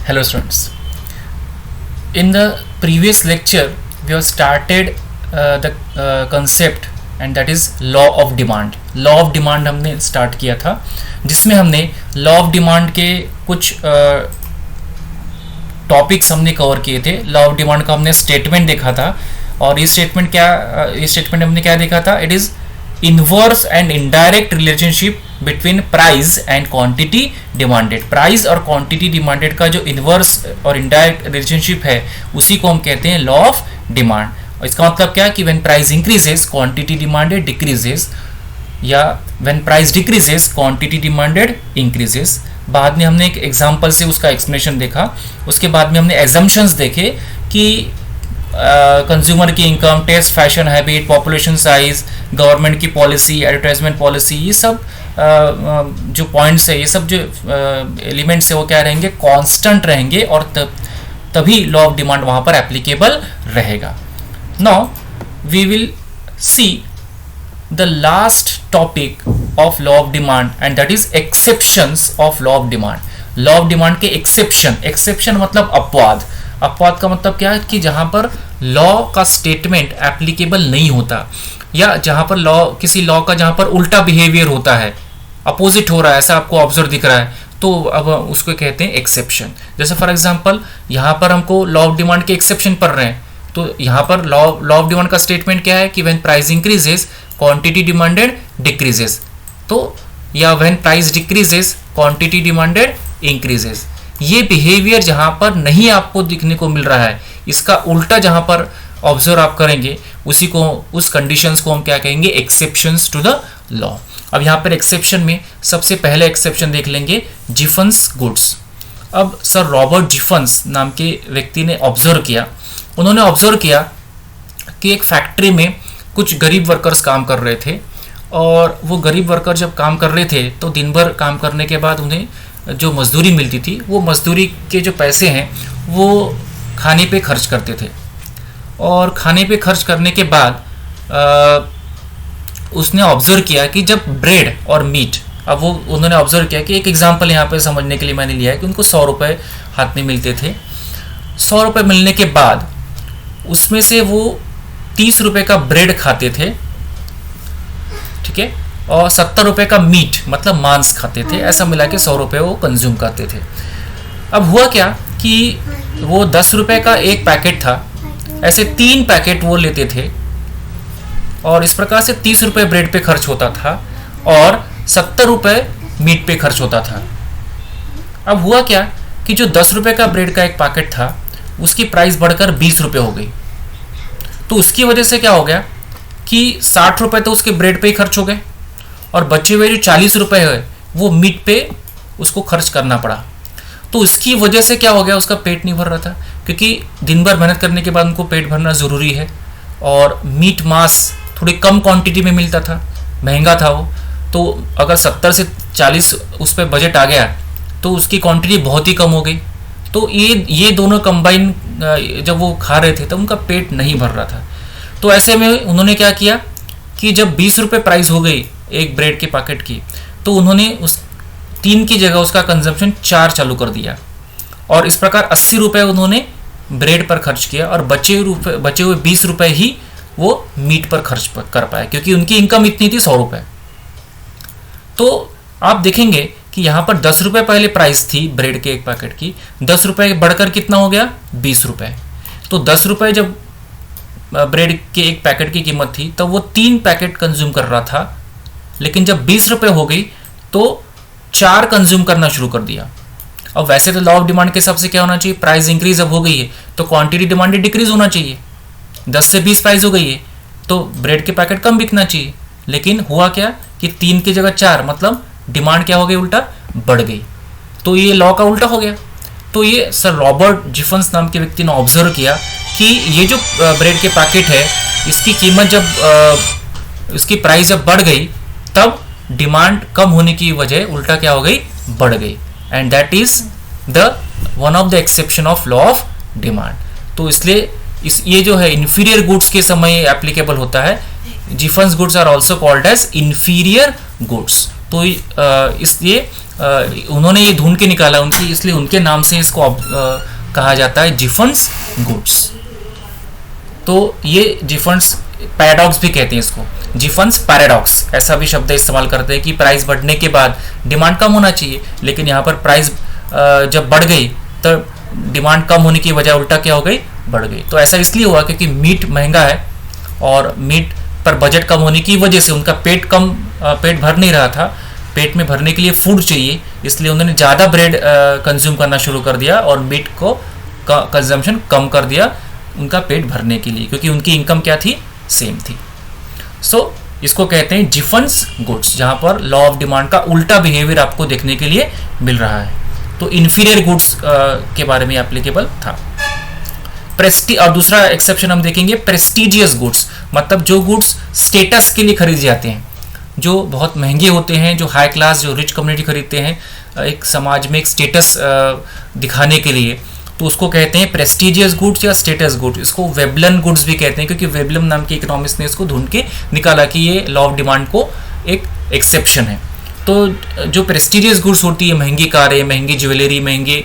Hello students. In the previous lecture we have started the concept and that is law of demand. Law of demand हमने start किया था जिसमें हमने law of demand के कुछ topics हमने cover किए थे. लॉ ऑफ डिमांड का हमने स्टेटमेंट देखा था और ये स्टेटमेंट हमने क्या देखा था. It is inverse and indirect relationship between price and quantity demanded. Price और क्वांटिटी डिमांडेड का जो इनवर्स और इनडायरेक्ट रिलेशनशिप है उसी को हम कहते हैं लॉ ऑफ डिमांड. और इसका मतलब क्या कि when price increases quantity demanded decreases या when price decreases quantity demanded increases. बाद में हमने एक एग्जांपल से उसका एक्सप्लेनेशन देखा. उसके बाद में हमने एजम्पशंस देखे कि कंज्यूमर की income, taste, fashion habit, population size, government की पॉलिसी, एडवर्टाइजमेंट पॉलिसी, ये सब जो पॉइंट्स है, ये सब जो एलिमेंट्स है वो क्या रहेंगे, कांस्टेंट रहेंगे और तभी लॉ ऑफ डिमांड वहाँ पर एप्लीकेबल रहेगा. Now we will see the last topic of law of demand and that is exceptions of law of demand. law of demand के exception मतलब अपवाद. अपवाद का मतलब क्या है कि जहां पर लॉ का स्टेटमेंट एप्लीकेबल नहीं होता या जहां पर किसी लॉ का जहां पर उल्टा बिहेवियर होता है, अपोजिट हो रहा है, ऐसा आपको ऑब्जर्व दिख रहा है, तो अब उसको कहते हैं एक्सेप्शन. जैसे फॉर एग्जांपल यहां पर हमको लॉ ऑफ डिमांड के एक्सेप्शन पढ़ रहे हैं तो यहाँ पर लॉ ऑफ डिमांड का स्टेटमेंट क्या है कि when price increases quantity demanded decreases. तो या when price decreases quantity demanded increases. ये बिहेवियर जहाँ पर नहीं आपको दिखने को मिल रहा है, इसका उल्टा जहाँ पर ऑब्जर्व आप करेंगे उस कंडीशंस को हम क्या कहेंगे, एक्सेप्शंस टू द लॉ. अब यहाँ पर एक्सेप्शन में सबसे पहले एक्सेप्शन देख लेंगे, जिफन्स गुड्स. अब सर रॉबर्ट जिफन्स नाम के व्यक्ति ने ऑब्जर्व किया, उन्होंने ऑब्जर्व किया कि एक फैक्ट्री में कुछ गरीब वर्कर्स काम कर रहे थे और वो गरीब वर्कर जब काम कर रहे थे तो दिन भर काम करने के बाद उन्हें जो मजदूरी मिलती थी वो मजदूरी के जो पैसे हैं वो खाने पे खर्च करते थे. और खाने पे खर्च करने के बाद उसने ऑब्जर्व किया कि जब ब्रेड और मीट, अब वो उन्होंने ऑब्जर्व किया कि एक एग्जांपल यहाँ पे समझने के लिए मैंने लिया है कि उनको 100 रुपये हाथ में मिलते थे. 100 रुपये मिलने के बाद उसमें से वो 30 रुपये का ब्रेड खाते थे, ठीक है, और 70 रुपये का मीट मतलब मांस खाते थे. ऐसा मिला के 100 रुपये वो कंज्यूम करते थे. अब हुआ क्या कि वो 10 रुपये का एक पैकेट था, ऐसे 3 पैकेट वो लेते थे और इस प्रकार से 30 रुपये ब्रेड पे खर्च होता था और 70 रुपये मीट पे खर्च होता था. अब हुआ क्या कि जो 10 रुपये का ब्रेड का एक पैकेट था उसकी प्राइस बढ़कर 20 रुपये हो गई. तो उसकी वजह से क्या हो गया कि 60 रुपये तो उसके ब्रेड पे ही खर्च हो गए और बचे हुए जो 40 रुपये है वो मीट पे उसको खर्च करना पड़ा. तो इसकी वजह से क्या हो गया, उसका पेट नहीं भर रहा था क्योंकि दिन भर मेहनत करने के बाद उनको पेट भरना ज़रूरी है और मीट मांस थोड़ी कम क्वांटिटी में मिलता था, महंगा था वो. तो अगर 70 से 40 उस पर बजट आ गया तो उसकी क्वांटिटी बहुत ही कम हो गई. तो ये दोनों कंबाइन जब वो खा रहे थे तो उनका पेट नहीं भर रहा था. तो ऐसे में उन्होंने क्या किया कि जब 20 रुपये प्राइस हो गई एक ब्रेड के पैकेट की तो उन्होंने उस 3 की जगह उसका कंजम्पशन 4 चालू कर दिया और इस प्रकार 80 रुपये उन्होंने ब्रेड पर खर्च किया और बचे हुए 20 रुपये ही वो मीट पर खर्च कर पाए क्योंकि उनकी इनकम इतनी थी 100 रुपये. तो आप देखेंगे कि यहाँ पर 10 रुपये पहले प्राइस थी ब्रेड के एक पैकेट की, 10 रुपये बढ़कर कितना हो गया, 20 रुपये. तो 10 रुपये जब ब्रेड के एक पैकेट की कीमत थी तब वो 3 पैकेट कंज्यूम कर रहा था, लेकिन जब 20 रुपये हो गई तो 4 कंज्यूम करना शुरू कर दिया. अब वैसे तो लॉ ऑफ डिमांड के हिसाब से क्या होना चाहिए, प्राइस इंक्रीज अब हो गई है तो क्वांटिटी डिमांडेड डिक्रीज होना चाहिए. 10 से 20 प्राइस हो गई है तो ब्रेड के पैकेट कम बिकना चाहिए, लेकिन हुआ क्या कि 3 की जगह 4 मतलब डिमांड क्या हो गई, उल्टा बढ़ गई. तो ये लॉ का उल्टा हो गया. तो ये सर रॉबर्ट जिफन्स नाम के व्यक्ति ने ऑब्जर्व किया कि ये जो ब्रेड के पैकेट है इसकी कीमत जब इसकी प्राइस जब बढ़ गई तब डिमांड कम होने की वजह उल्टा क्या हो गई, बढ़ गई. And that is the one of the exception of law of demand. तो इसलिए ये जो है इन्फीरियर गुड्स के समय एप्लीकेबल होता है. Giffen's goods are also called as inferior goods. तो इसलिए उन्होंने ये ढूंढ के निकाला उनकी, इसलिए उनके नाम से इसको कहा जाता है जिफन्स गुड्स। तो ये जिफन्स पैराडॉक्स भी कहते हैं इसको, जिफन्स पैराडॉक्स ऐसा भी शब्द इस्तेमाल करते हैं कि प्राइस बढ़ने के बाद डिमांड कम होना चाहिए, लेकिन यहाँ पर प्राइस जब बढ़ गई तो डिमांड कम होने की वजह उल्टा क्या हो गई, बढ़ गई। तो ऐसा इसलिए हुआ क्योंकि मीट महंगा है और मीट पर बजट कम होने की वजह से उनका पेट भर नहीं रहा था, पेट में भरने के लिए फूड चाहिए, इसलिए उन्होंने ज़्यादा ब्रेड कंज्यूम करना शुरू कर दिया और मीट को कंजम्पशन कम कर दिया उनका पेट भरने के लिए, क्योंकि उनकी इनकम क्या थी, सेम थी। सो इसको कहते हैं जिफन्स गुड्स, जहाँ पर लॉ ऑफ डिमांड का उल्टा बिहेवियर आपको देखने के लिए मिल रहा है। तो इन्फीरियर गुड्स के बारे में एप्लीकेबल था। और दूसरा एक्सेप्शन हम देखेंगे प्रेस्टिजियस गुड्स, मतलब जो गुड्स स्टेटस के लिए खरीदे जाते हैं, जो बहुत महंगे होते हैं, जो हाई क्लास, जो रिच कम्युनिटी खरीदते हैं एक समाज में एक स्टेटस दिखाने के लिए, तो उसको कहते हैं प्रेस्टिजियस गुड्स या स्टेटस गुड्स। इसको वेबलन गुड्स भी कहते हैं, क्योंकि वेबलम नाम के इकोनॉमिस्ट ने इसको ढूंढ के निकाला कि ये लॉ ऑफ डिमांड को एक एक्सेप्शन है। तो जो प्रेस्टिजियस गुड्स होती है, महंगी कारें, महंगी ज्वेलरी, महंगे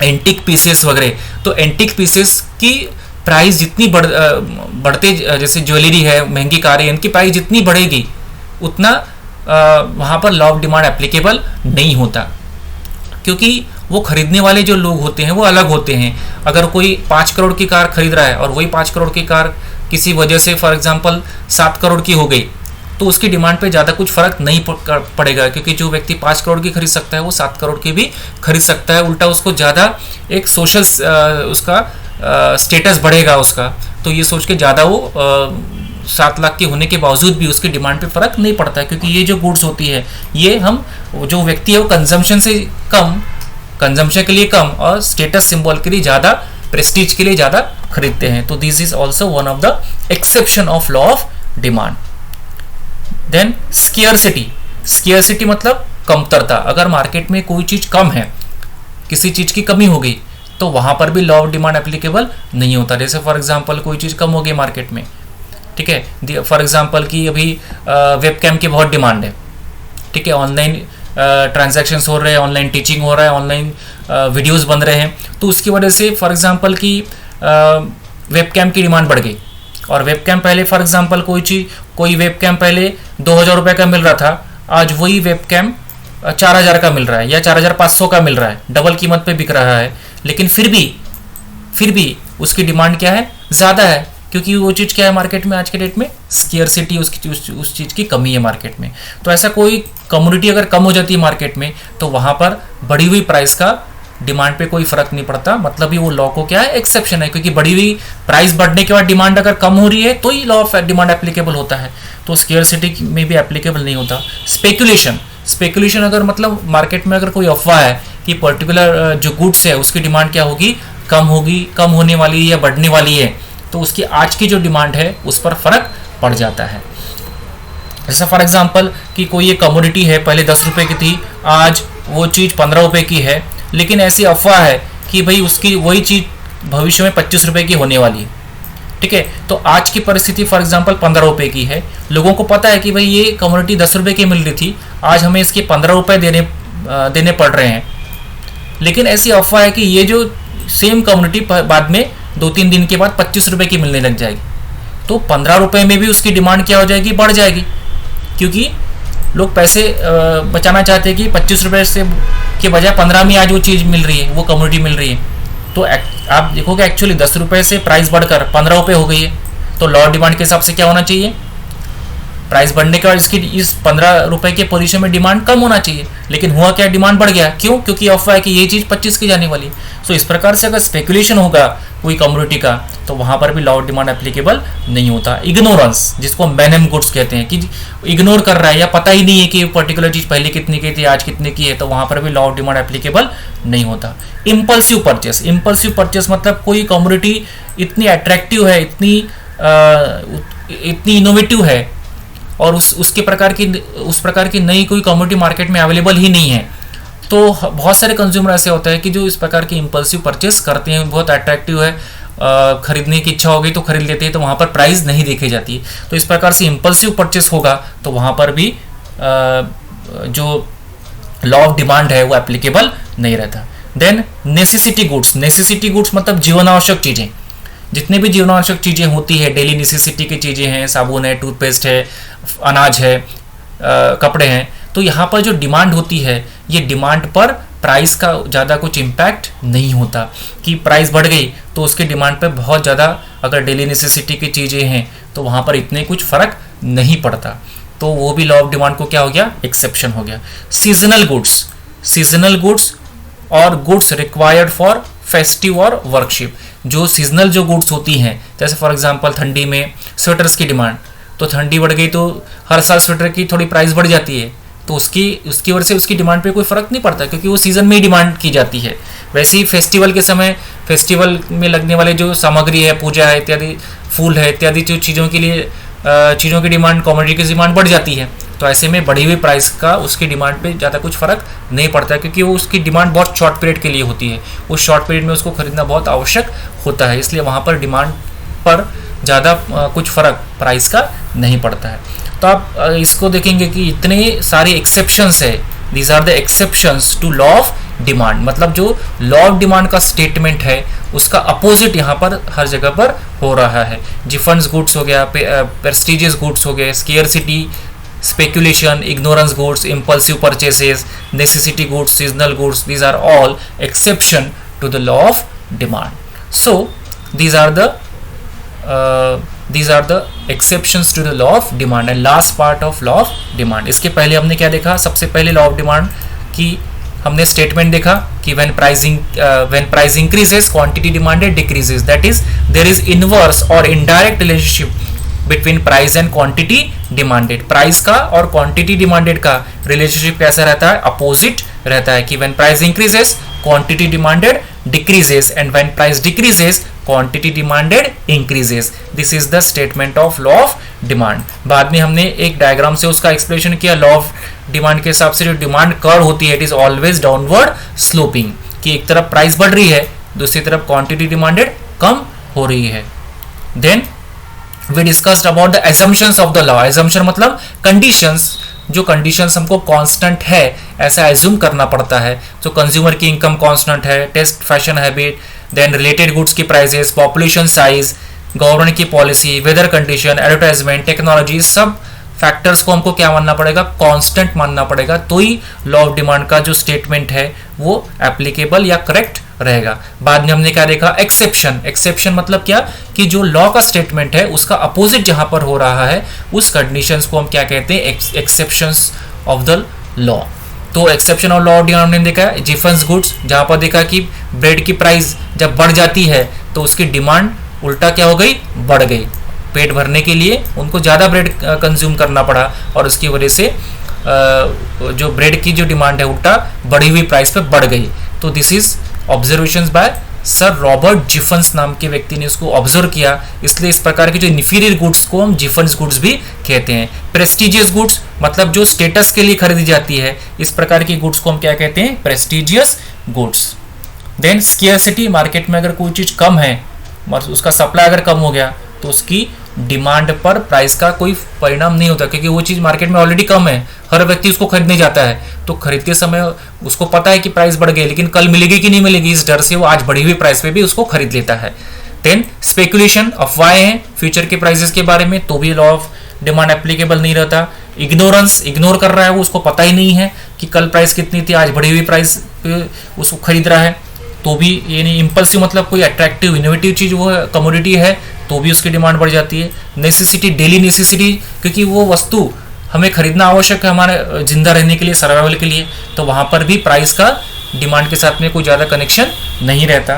एंटिक पीसेस वगैरह, तो एंटिक पीसेस की प्राइस जितनी बढ़ते, जैसे ज्वेलरी है, महंगी कारें, इनकी प्राइस जितनी बढ़ेगी उतना वहाँ पर लॉ ऑफ डिमांड एप्लीकेबल नहीं होता, क्योंकि वो खरीदने वाले जो लोग होते हैं वो अलग होते हैं। अगर कोई 5 करोड़ की कार खरीद रहा है और वही 5 करोड़ की कार किसी वजह से फॉर एग्जांपल 7 करोड़ की हो गई, तो उसकी डिमांड पे ज़्यादा कुछ फ़र्क नहीं पड़ेगा, क्योंकि जो व्यक्ति 5 करोड़ की खरीद सकता है वो 7 करोड़ की भी खरीद सकता है। उल्टा उसको ज़्यादा एक सोशल उसका स्टेटस बढ़ेगा उसका, तो ये सोच के ज़्यादा वो 7 लाख के होने के बावजूद भी उसकी डिमांड पे फ़र्क नहीं पड़ता है, क्योंकि ये जो गुड्स होती है ये हम जो व्यक्ति है वो कंजम्पशन से कम, कंजम्पशन के लिए कम और स्टेटस सिंबल के लिए ज़्यादा, प्रेस्टीज के लिए ज़्यादा खरीदते हैं। तो this is also one of the exception of law of demand. Then scarcity, scarcity मतलब कमतरता। अगर मार्केट में कोई चीज़ कम है, किसी चीज़ की कमी हो गई, तो वहाँ पर भी लॉ ऑफ डिमांड एप्लीकेबल नहीं होता। जैसे फॉर एग्जांपल कोई चीज़ कम हो गई मार्केट में, ठीक है, फॉर एग्जांपल कि अभी वेबकैम की बहुत डिमांड है, ठीक है, ऑनलाइन ट्रांजैक्शंस हो रहे हैं, ऑनलाइन टीचिंग हो रहा है, ऑनलाइन वीडियोस बन रहे हैं, तो उसकी वजह से फॉर एग्जांपल कि वेबकैम की डिमांड बढ़ गई। और वेबकैम पहले फॉर एग्जांपल कोई वेबकैम पहले 2000 रुपये का मिल रहा था, आज वही वेबकैम 4000 का मिल रहा है या 4500 का मिल रहा है, डबल कीमत पे बिक रहा है। लेकिन फिर भी उसकी डिमांड क्या है, ज़्यादा है, क्योंकि वो चीज़ क्या है मार्केट में आज के डेट में, स्केयरसिटी, उस चीज़ की कमी है मार्केट में। तो ऐसा कोई कमोडिटी अगर कम हो जाती है मार्केट में, तो वहाँ पर बढ़ी हुई प्राइस का डिमांड पे कोई फर्क नहीं पड़ता, मतलब ही वो लॉ को क्या है, एक्सेप्शन है, क्योंकि बढ़ी हुई प्राइस बढ़ने के बाद डिमांड अगर कम हो रही है तो ही लॉ ऑफ डिमांड एप्लीकेबल होता है, तो स्केयरसिटी में भी एप्लीकेबल नहीं होता। स्पेकुलेशन अगर मतलब मार्केट में अगर कोई अफवाह है कि पर्टिकुलर जो गुड्स है उसकी डिमांड क्या होगी, कम होने वाली है या बढ़ने वाली है, तो उसकी आज की जो डिमांड है उस पर फर्क पड़ जाता है। जैसा फॉर एग्जांपल कि कोई एक कमोडिटी है, पहले 10 रुपए की थी, आज वो चीज़ 15 रुपए की है, लेकिन ऐसी अफवाह है कि भाई उसकी वही चीज़ भविष्य में 25 रुपए की होने वाली है, ठीक है। तो आज की परिस्थिति फॉर एग्जांपल 15 रुपए की है, लोगों को पता है कि भाई ये कमोडिटी 10 रुपए की मिल रही थी, आज हमें इसके 15 रुपए देने पड़ रहे हैं, लेकिन ऐसी अफवाह है कि ये जो सेम कमोडिटी बाद में 2-3 दिन के बाद 25 रुपए की मिलने लग जाएगी, तो 15 रुपए में भी उसकी डिमांड क्या हो जाएगी, बढ़ जाएगी, क्योंकि लोग पैसे बचाना चाहते हैं कि 25 रुपए से के बजाय 15 में आज वो चीज़ मिल रही है, वो कमोडिटी मिल रही है। तो आप देखोगे एक्चुअली 10 रुपए से प्राइस बढ़कर 15 रुपए हो गई है, तो लॉ डिमांड के हिसाब से क्या होना चाहिए, प्राइस बढ़ने के बाद इसकी इस 15 रुपए के पोजीशन में डिमांड कम होना चाहिए, लेकिन हुआ क्या, डिमांड बढ़ गया। क्यों? क्योंकि अफवाह है कि ये चीज़ 25 की जाने वाली। सो इस प्रकार से अगर स्पेकुलेशन होगा कोई कमोडिटी का, तो वहाँ पर भी लॉ डिमांड एप्लीकेबल नहीं होता। इग्नोरेंस, जिसको मैनम गुड्स कहते हैं, कि इग्नोर कर रहा है या पता ही नहीं है कि पर्टिकुलर चीज़ पहले कितने की थी, आज कितने की है, तो वहाँ पर भी लॉ डिमांड एप्लीकेबल नहीं होता। इम्पल्सिव परचेस मतलब कोई कमोडिटी इतनी अट्रैक्टिव है, इतनी इनोवेटिव है और उस प्रकार की नई कोई कमोडिटी मार्केट में अवेलेबल ही नहीं है, तो बहुत सारे कंज्यूमर ऐसे होता है कि जो इस प्रकार की इम्पल्सिव परचेस करते हैं, बहुत अट्रैक्टिव है, खरीदने की इच्छा हो गई तो खरीद लेते हैं, तो वहाँ पर प्राइस नहीं देखी जाती है। तो इस प्रकार से इम्पल्सिव परचेस होगा तो वहाँ पर भी जो लॉ ऑफ डिमांड है वो एप्लीकेबल नहीं रहता। Then necessity goods, necessity goods मतलब जीवन आवश्यक चीज़ें, जितने भी जीवन आवश्यक चीज़ें होती है, डेली नेसेसिटी की चीज़ें हैं, साबुन है, टूथपेस्ट है, अनाज है, कपड़े हैं, तो यहाँ पर जो डिमांड होती है ये डिमांड पर प्राइस का ज़्यादा कुछ इम्पैक्ट नहीं होता कि प्राइस बढ़ गई तो उसके डिमांड पे बहुत ज़्यादा, अगर डेली नेसेसिटी की चीज़ें हैं तो वहाँ पर इतने कुछ फ़र्क नहीं पड़ता, तो वो भी लॉ ऑफ डिमांड को क्या हो गया, एक्सेप्शन हो गया। सीजनल गुड्स, सीजनल गुड्स और गुड्स रिक्वायर्ड फॉर फेस्टिव और वर्कशिप, जो सीजनल जो गुड्स होती हैं, जैसे फॉर एग्जांपल ठंडी में स्वेटर्स की डिमांड, तो ठंडी बढ़ गई तो हर साल स्वेटर की थोड़ी प्राइस बढ़ जाती है, तो उसकी वजह से उसकी डिमांड पे कोई फ़र्क नहीं पड़ता क्योंकि वो सीज़न में ही डिमांड की जाती है। वैसे ही फेस्टिवल के समय फेस्टिवल में लगने वाले जो सामग्री है, पूजा है इत्यादि, फूल है इत्यादि जो चीज़ों के लिए चीज़ों की डिमांड, कॉमोडिटी की डिमांड बढ़ जाती है, तो ऐसे में बढ़ी हुई प्राइस का उसकी डिमांड पे ज़्यादा कुछ फ़र्क नहीं पड़ता क्योंकि वो उसकी डिमांड बहुत शॉर्ट पीरियड के लिए होती है, उस शॉर्ट पीरियड में उसको खरीदना बहुत आवश्यक होता है, इसलिए वहाँ पर डिमांड पर ज़्यादा कुछ फ़र्क प्राइस का नहीं पड़ता है। तो आप इसको देखेंगे कि इतने सारे एक्सेप्शंस है, these are the exceptions to law of demand, मतलब जो लॉ ऑफ डिमांड का स्टेटमेंट है उसका अपोजिट यहाँ पर हर जगह पर हो रहा है। जिफन्स गुड्स हो गया, प्रेस्टिजियस गुड्स हो गए, scarcity, speculation, ignorance goods, impulsive purchases, necessity goods, seasonal goods, these are all exception to the law of demand. So these are the exceptions to the law of demand and last part of law of demand. इसके पहले हमने क्या देखा, सबसे पहले law of demand की हमने statement देखा कि when price increases quantity demanded decreases, that is there is inverse or indirect relationship between price and quantity demanded. Price का और क्वांटिटी डिमांडेड का रिलेशनशिप कैसा रहता है, अपोजिट रहता है कि when price increases quantity demanded decreases and when price decreases quantity demanded increases. This is the statement of law of demand. बाद में हमने एक डायग्राम से उसका एक्सप्लेनेशन किया। लॉ ऑफ डिमांड के हिसाब से जो डिमांड कर्व होती है it is always downward sloping, कि एक तरफ प्राइस बढ़ रही है दूसरी तरफ क्वांटिटी डिमांडेड कम हो रही है। Then we discussed about the assumptions of the law. assumption मतलब conditions, जो conditions हमको constant है ऐसा assume करना पड़ता है। तो consumer की income constant है, taste fashion habit, then related goods की prices, population size, government की policy, weather condition, advertisement, technology, सब फैक्टर्स को हमको क्या मानना पड़ेगा, कांस्टेंट मानना पड़ेगा, तो ही लॉ ऑफ डिमांड का जो स्टेटमेंट है वो एप्लीकेबल या करेक्ट रहेगा। बाद में हमने क्या देखा, एक्सेप्शन। एक्सेप्शन मतलब क्या कि जो लॉ का स्टेटमेंट है उसका अपोजिट जहां पर हो रहा है उस कंडीशंस को हम क्या कहते हैं, एक्सेप्शंस ऑफ द लॉ। तो exception of law of demand हमने देखा है जिफन्स गुड्स, जहां पर देखा कि ब्रेड की प्राइस जब बढ़ जाती है तो उसकी डिमांड उल्टा क्या हो गई, बढ़ गई। पेट भरने के लिए उनको ज़्यादा ब्रेड कंज्यूम करना पड़ा और उसकी वजह से जो ब्रेड की जो डिमांड है उल्टा बढ़ी हुई प्राइस पे बढ़ गई। तो this is observations by sir Robert Giffens नाम के व्यक्ति ने उसको ऑब्जर्व किया, इसलिए इस प्रकार के जो इन्फीरियर गुड्स को हम जिफन्स गुड्स भी कहते हैं। प्रेस्टिजियस गुड्स मतलब जो स्टेटस के लिए खरीदी जाती है, इस प्रकार की गुड्स को हम क्या कहते हैं, prestigious goods. Then scarcity, market में अगर कोई चीज़ कम है उसका सप्लाई अगर कम हो गया तो उसकी डिमांड पर प्राइस का कोई परिणाम नहीं होता, क्योंकि वो चीज़ मार्केट में ऑलरेडी कम है, हर व्यक्ति उसको खरीदने जाता है, तो खरीदते समय उसको पता है कि प्राइस बढ़ गई लेकिन कल मिलेगी कि नहीं मिलेगी, इस डर से वो आज बढ़ी हुई प्राइस पे भी उसको खरीद लेता है। देन स्पेकुलेशन, अफवाहें हैं फ्यूचर के प्राइसेस के बारे में, तो भी लॉ ऑफ डिमांड एप्लीकेबल नहीं रहता। इग्नोरेंस, इग्नोर कर रहा है वो, उसको पता ही नहीं है कि कल प्राइस कितनी थी, आज बढ़ी हुई प्राइस पे उसको खरीद रहा है, तो भी ये नहीं। इम्पल्सिव मतलब कोई अट्रैक्टिव इनोवेटिव चीज़ वो कमोडिटी है तो भी उसकी डिमांड बढ़ जाती है। नेसेसिटी, डेली नेसेसिटी, क्योंकि वो वस्तु हमें खरीदना आवश्यक है हमारे जिंदा रहने के लिए, सर्वाइवल के लिए, तो वहाँ पर भी प्राइस का डिमांड के साथ में कोई ज़्यादा कनेक्शन नहीं रहता।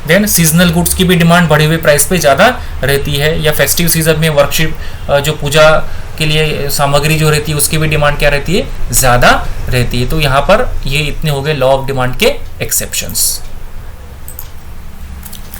देन सीजनल गुड्स की भी डिमांड बढ़े हुए प्राइस पे ज़्यादा रहती है, या फेस्टिव सीजन में वर्कशिप जो पूजा के लिए सामग्री जो रहती है उसकी भी डिमांड क्या रहती है, ज़्यादा रहती है। तो यहाँ पर ये इतने हो गए लॉ ऑफ डिमांड के एक्सेप्शंस।